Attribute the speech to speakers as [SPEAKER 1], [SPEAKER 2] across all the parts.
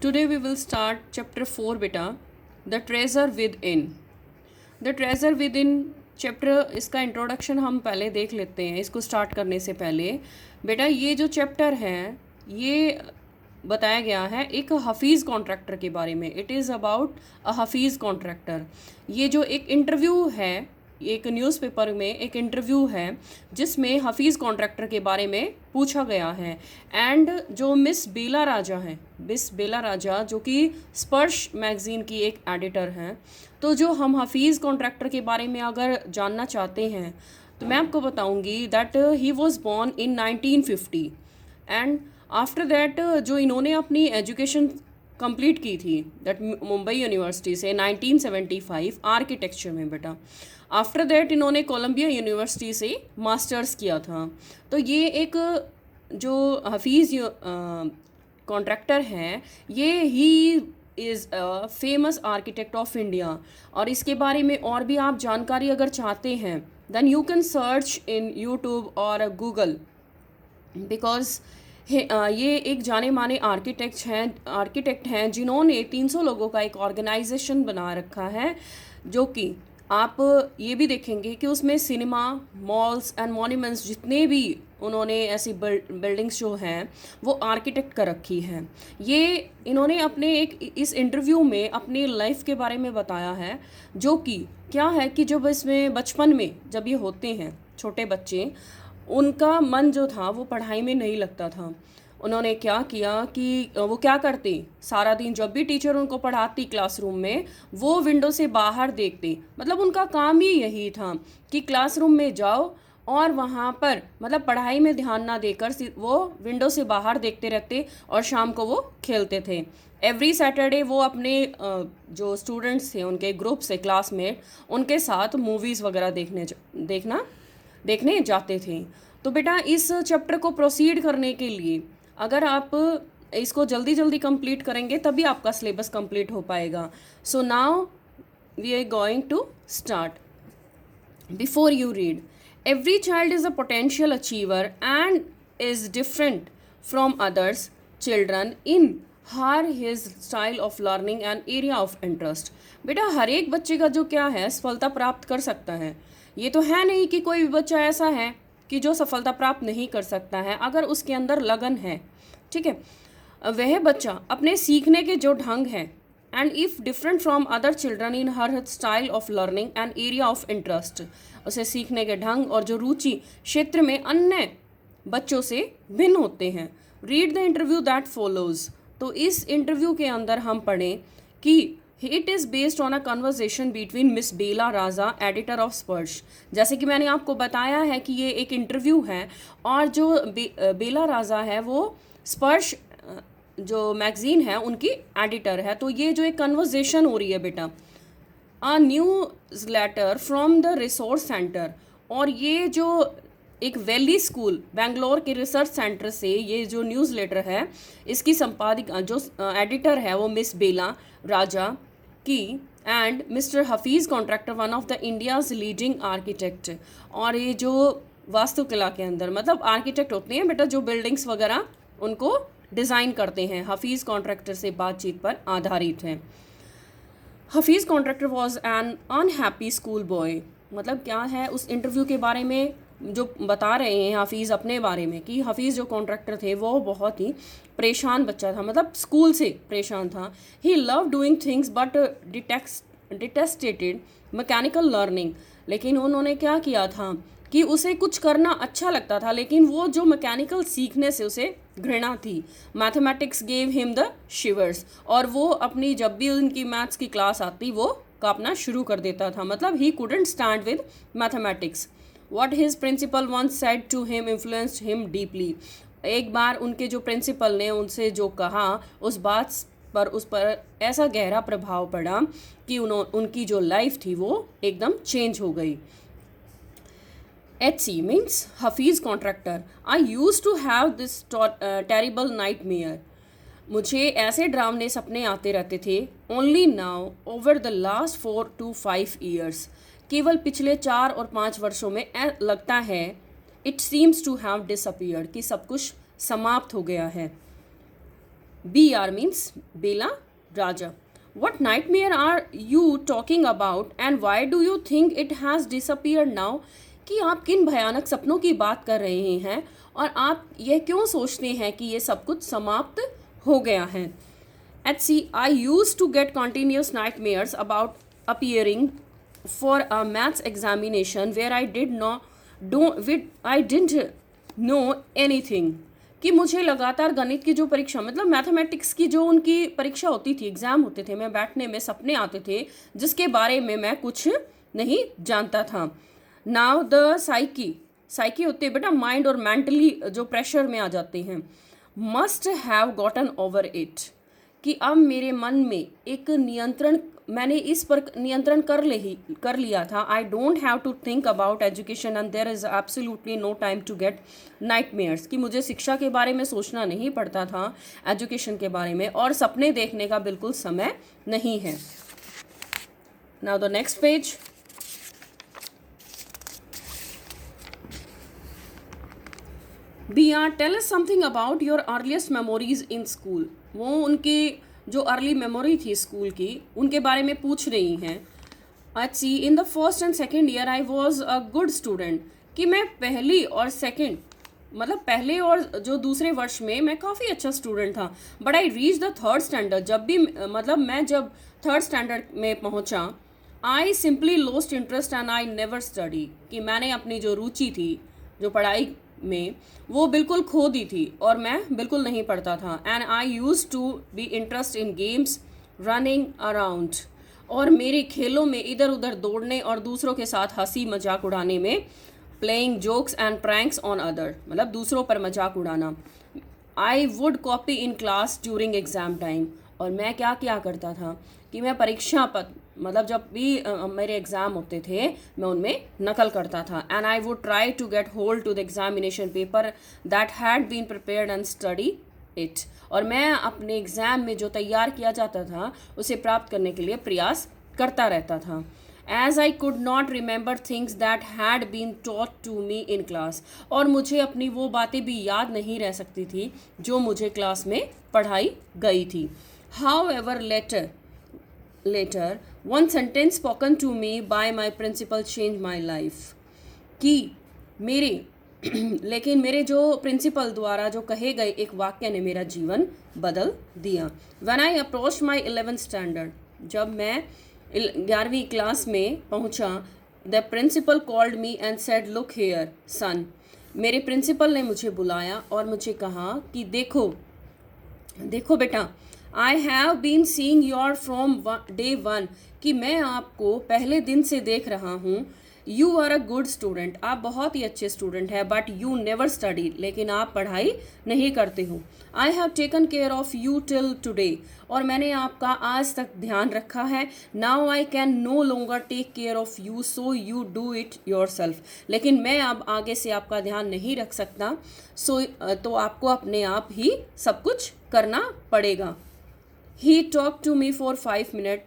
[SPEAKER 1] Today we will start chapter 4 beta, the treasure within. The treasure with in chapter, इसका introduction हम पहले देख लेते हैं। इसको स्टार्ट करने से पहले बेटा ये जो चैप्टर है ये बताया गया है एक हफीज़ कॉन्ट्रैक्टर के बारे में। It is about a Hafeez contractor. ये जो एक इंटरव्यू है, एक न्यूज़पेपर में एक इंटरव्यू है जिसमें हफीज़ कॉन्ट्रैक्टर के बारे में पूछा गया है। एंड जो मिस बेला राजा हैं, मिस बेला राजा जो कि स्पर्श मैगज़ीन की एक एडिटर हैं, तो जो हम हफीज़ कॉन्ट्रैक्टर के बारे में अगर जानना चाहते हैं तो मैं आपको बताऊंगी that he was born in 1950 and after that जो इन्होंने अपनी एजुकेशन कंप्लीट की थी दैट मुंबई यूनिवर्सिटी से 1975 आर्किटेक्चर में बेटा। आफ्टर दैट इन्होंने कोलंबिया यूनिवर्सिटी से मास्टर्स किया था। तो ये एक जो हफीज़ कॉन्ट्रैक्टर हैं ये he is a famous architect of India. और इसके बारे में और भी आप जानकारी अगर चाहते हैं then you can search in YouTube और गूगल, बिकॉज ये एक जाने माने आर्किटेक्ट हैं जिन्होंने 300 लोगों का एक ऑर्गेनाइजेशन बना रखा है, जो कि आप ये भी देखेंगे कि उसमें सिनेमा, मॉल्स एंड मॉन्यूमेंट्स जितने भी उन्होंने ऐसी बिल्डिंग्स जो हैं वो आर्किटेक्ट कर रखी हैं। ये इन्होंने अपने एक इस इंटरव्यू में अपनी लाइफ के बारे में बताया है, जो कि क्या है कि जब इसमें बचपन में जब ये होते हैं छोटे बच्चे, उनका मन जो था वो पढ़ाई में नहीं लगता था। उन्होंने क्या किया कि वो क्या करते, सारा दिन जब भी टीचर उनको पढ़ाती क्लासरूम में वो विंडो से बाहर देखते। मतलब उनका काम ही यही था कि क्लासरूम में जाओ और वहाँ पर मतलब पढ़ाई में ध्यान ना देकर वो विंडो से बाहर देखते रहते और शाम को वो खेलते थे। एवरी सैटरडे वो अपने जो स्टूडेंट्स थे उनके ग्रुप से क्लासमेट उनके साथ मूवीज़ वगैरह देखने जाते थे। तो बेटा इस चैप्टर को प्रोसीड करने के लिए अगर आप इसको जल्दी जल्दी कंप्लीट करेंगे तभी आपका सिलेबस कंप्लीट हो पाएगा। So now we are going to start. Before you read, every child is a potential achiever and is different from others children in her his style of learning and area of interest। बेटा हर एक बच्चे का जो क्या है सफलता प्राप्त कर सकता है। ये तो है नहीं कि कोई भी बच्चा ऐसा है कि जो सफलता प्राप्त नहीं कर सकता है अगर उसके अंदर लगन है। ठीक है, वह बच्चा अपने सीखने के जो ढंग हैं and if different from other children in her style of learning and area of interest, उसे सीखने के ढंग और जो रुचि क्षेत्र में अन्य बच्चों से भिन्न होते हैं। Read the interview that follows. तो इस इंटरव्यू के अंदर हम पढ़ें कि it is based on a conversation between miss Bela Raja editor of Sparsh. जैसे कि मैंने आपको बताया है कि ये एक इंटरव्यू है और जो बेला राजा है वो स्पर्श जो मैगज़ीन है उनकी एडिटर है। तो ये जो एक कन्वर्सेशन हो रही है बेटा, a newsletter from the resource centre, और ये जो एक वैली स्कूल बेंगलोर के रिसर्च सेंटर से ये जो न्यूज़ लेटर है इसकी संपादिका जो एडिटर है वो मिस बेला राजा की and mister Hafeez contractor one of the India's leading architect. और ये जो वास्तुकला के अंदर मतलब आर्किटेक्ट होते हैं बेटा जो बिल्डिंग्स वगैरह उनको डिज़ाइन करते हैं, हफीज़ कॉन्ट्रैक्टर से बातचीत पर आधारित है। Hafeez contractor was an unhappy school boy. मतलब क्या है उस इंटरव्यू के बारे में जो बता रहे हैं हफीज़ अपने बारे में कि हफीज़ जो कॉन्ट्रैक्टर थे वो बहुत ही परेशान बच्चा था, मतलब स्कूल से परेशान था। He love doing things but detested mechanical learning. लेकिन उन्होंने क्या किया था कि उसे कुछ करना अच्छा लगता था लेकिन वो जो मैकेनिकल सीखने से उसे घृणा थी। मैथमेटिक्स गेव हिम द शिवर्स, और वो अपनी जब भी उनकी मैथ्स की क्लास आती वो कांपना शुरू कर देता था। मतलब he couldn't stand with mathematics. What his principal once said to him influenced him deeply. एक बार उनके जो प्रिंसिपल ने उनसे जो कहा उस पर ऐसा गहरा प्रभाव पड़ा कि उनकी जो लाइफ थी वो एकदम चेंज हो गई। HC means Hafiz contractor. I used to have this terrible nightmare. मुझे ऐसे डरावने सपने आते रहते थे। Only now, over the last 4 to 5 years, केवल पिछले 4 और 5 वर्षों में लगता है it seems to have disappeared, कि सब कुछ समाप्त हो गया है। BR means Bela Raja, what nightmare are you talking about and why do you think it has disappeared now? कि आप किन भयानक सपनों की बात कर रहे हैं और आप यह क्यों सोचते हैं कि ये सब कुछ समाप्त हो गया है? At sea, I used to get continuous nightmares about appearing for a maths examination where I didn't know anything. कि मुझे लगातार गणित की जो परीक्षा, मतलब मैथमेटिक्स की जो उनकी परीक्षा होती थी, एग्ज़ाम होते थे, मैं बैठने में सपने आते थे जिसके बारे में मैं कुछ नहीं जानता था. नाउ द साइकी होती है बेटा माइंड और मेंटली जो प्रेशर में आ जाते हैं. Must have gotten over it, कि अब मेरे मन में एक नियंत्रण, मैंने इस पर नियंत्रण कर लिया था. I don't have to think about education and there is absolutely no time to get nightmares, कि मुझे शिक्षा के बारे में सोचना नहीं पड़ता था, एजुकेशन के बारे में, और सपने देखने का बिल्कुल समय नहीं है. Now the next page. Bia, tell us something about your earliest memories in school. वो उनकी जो अर्ली मेमोरी थी स्कूल की, उनके बारे में पूछ रही हैं. अच्छी, in the first and second year I was a good student, कि मैं पहली और सेकेंड, मतलब पहले और जो दूसरे वर्ष में मैं काफ़ी अच्छा स्टूडेंट था. But I reach the third standard, जब भी मतलब मैं जब थर्ड स्टैंडर्ड में पहुंचा, I simply lost interest and I never study, कि मैंने अपनी जो रुचि थी जो पढ़ाई में वो बिल्कुल खो दी थी और मैं बिल्कुल नहीं पढ़ता था. And I use to be interest in games, running around, और मेरे खेलों में इधर उधर दौड़ने और दूसरों के साथ हंसी मजाक उड़ाने में, playing jokes and pranks on other, मतलब दूसरों पर मजाक उड़ाना. I would copy in class during exam time, और मैं क्या करता था कि मैं परीक्षा पर, मतलब जब भी मेरे एग्ज़ाम होते थे मैं उनमें नकल करता था. And I would try to get hold to the examination paper that had been prepared and study it, और मैं अपने एग्ज़ाम में जो तैयार किया जाता था उसे प्राप्त करने के लिए प्रयास करता रहता था. As I could not remember things that had been taught to me in class, और मुझे अपनी वो बातें भी याद नहीं रह सकती थी जो मुझे क्लास में पढ़ाई गई थी. However later one sentence spoken to me by my principal changed my life, कि लेकिन मेरे जो प्रिंसिपल द्वारा जो कहे गए एक वाक्य ने मेरा जीवन बदल दिया. When I approached my 11th standard, जब मैं 11वीं क्लास में पहुंचा, the principal called me and said look here son, मेरे प्रिंसिपल ने मुझे बुलाया और मुझे कहा कि देखो बेटा, I have been seeing your from day one, कि मैं आपको पहले दिन से देख रहा हूँ. You are a good student, आप बहुत ही अच्छे स्टूडेंट हैं, बट यू नेवर स्टडी, लेकिन आप पढ़ाई नहीं करते हो. I have taken care of you till today, और मैंने आपका आज तक ध्यान रखा है. Now I can no longer take care of you, so you do it yourself, लेकिन मैं अब आगे से आपका ध्यान नहीं रख सकता, तो आपको अपने आप ही सब कुछ करना पड़ेगा. He talk to me for 5 minute,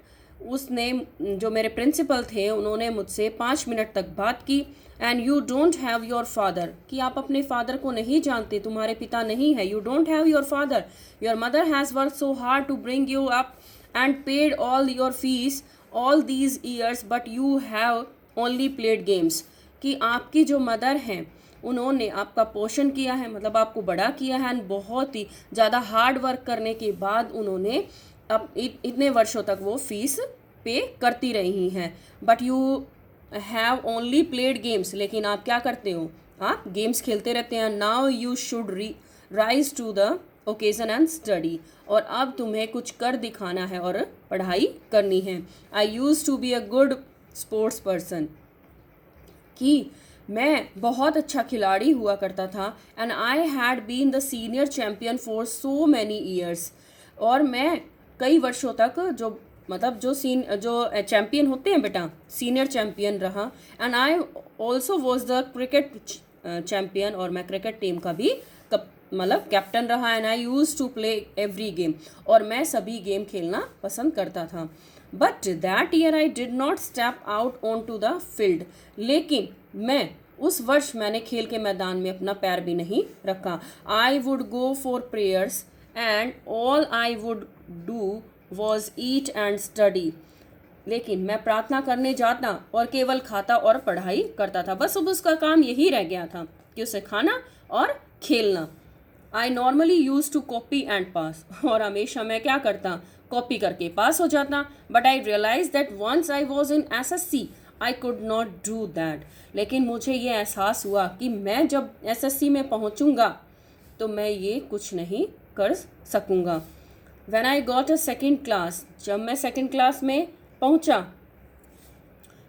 [SPEAKER 1] उसने, जो मेरे प्रिंसिपल थे, उन्होंने मुझसे 5 मिनट तक बात की. And you don't have your father, कि आप अपने फादर को नहीं जानते, तुम्हारे पिता नहीं है. You don't have your father, your mother has work so hard to bring you up and paid all your fees all these years, but you have only played games, कि आपकी जो मदर हैं उन्होंने आपका पोषण किया है, मतलब आपको बड़ा किया है, एंड बहुत ही ज़्यादा हार्ड वर्क करने के बाद उन्होंने अब इतने वर्षों तक वो फीस पे करती रही हैं. But you have only played games, लेकिन आप क्या करते हो, आप गेम्स खेलते रहते हैं. Now you should rise to the occasion and study, और अब तुम्हें कुछ कर दिखाना है और पढ़ाई करनी है. I use to be a good sports person, कि मैं बहुत अच्छा खिलाड़ी हुआ करता था. And I had been the senior champion for so many years, और मैं कई वर्षों तक जो चैम्पियन होते हैं बेटा, सीनियर चैम्पियन रहा. And I also was the cricket champion, और मैं क्रिकेट टीम का भी कैप्टन रहा. And I use to play every game, और मैं सभी गेम खेलना पसंद करता था. But that year I did not step out on to the field, लेकिन मैं उस वर्ष मैंने खेल के मैदान में अपना पैर भी नहीं रखा. I would go for prayers and all I would do was eat and study. लेकिन मैं प्रार्थना करने जाता और केवल खाता और पढ़ाई करता था। बस अब उसका काम यही रह गया था कि उसे खाना और खेलना। I normally use to copy and pass, और हमेशा मैं क्या करता, कॉपी करके पास हो जाता। But I realize that once I was in SSC I could not do that. लेकिन मुझे ये एहसास हुआ कि मैं जब SSC में पहुंचूंगा तो मैं ये कुछ नहीं कर सकूंगा। When I got a second class, जब मैं सेकेंड क्लास में पहुंचा,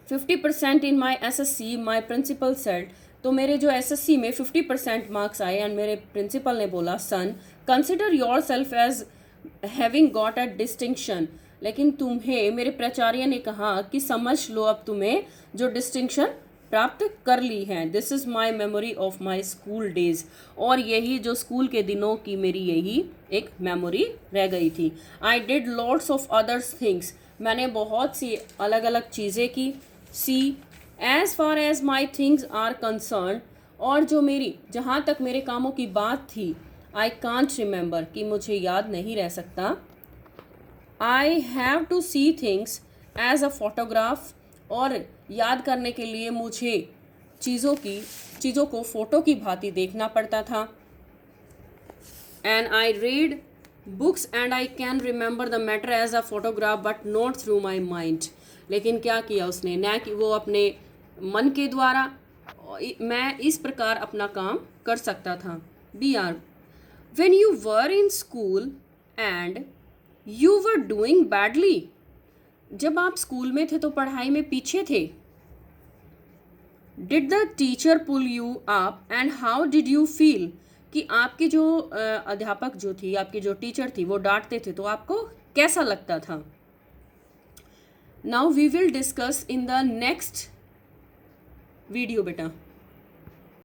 [SPEAKER 1] 50% इन माई SSC माई प्रिंसिपल सेड, तो मेरे जो SSC में 50% मार्क्स आए एंड मेरे प्रिंसिपल ने बोला, son consider yourself as having got a distinction. लेकिन तुम्हें, मेरे प्राचार्य ने कहा कि समझ लो अब तुम्हें जो डिस्टिंक्शन प्राप्त कर ली है। This is my memory of my school days. और यही जो स्कूल के दिनों की मेरी यही एक मेमोरी रह गई थी। I did lots of others things, मैंने बहुत सी अलग अलग चीज़ें की। See as far as my things are concern, और जो मेरी, जहाँ तक मेरे कामों की बात थी, आई कांट रिमेंबर, कि मुझे याद नहीं रह सकता। I have to see things as a photograph, और याद करने के लिए मुझे चीज़ों को फ़ोटो की भांति देखना पड़ता था। And I read books and I can remember the matter as a photograph but not through my mind. लेकिन क्या किया उसने, न कि वो अपने मन के द्वारा, मैं इस प्रकार अपना काम कर सकता था। BR, when you were in school and you were doing badly, जब आप स्कूल में थे तो पढ़ाई में पीछे थे। Did the teacher pull you up and how did you feel, कि आपकी जो अध्यापक जो थी, आपकी जो टीचर थी, वो डांटते थे तो आपको कैसा लगता था। Now we will discuss in the next video बेटा।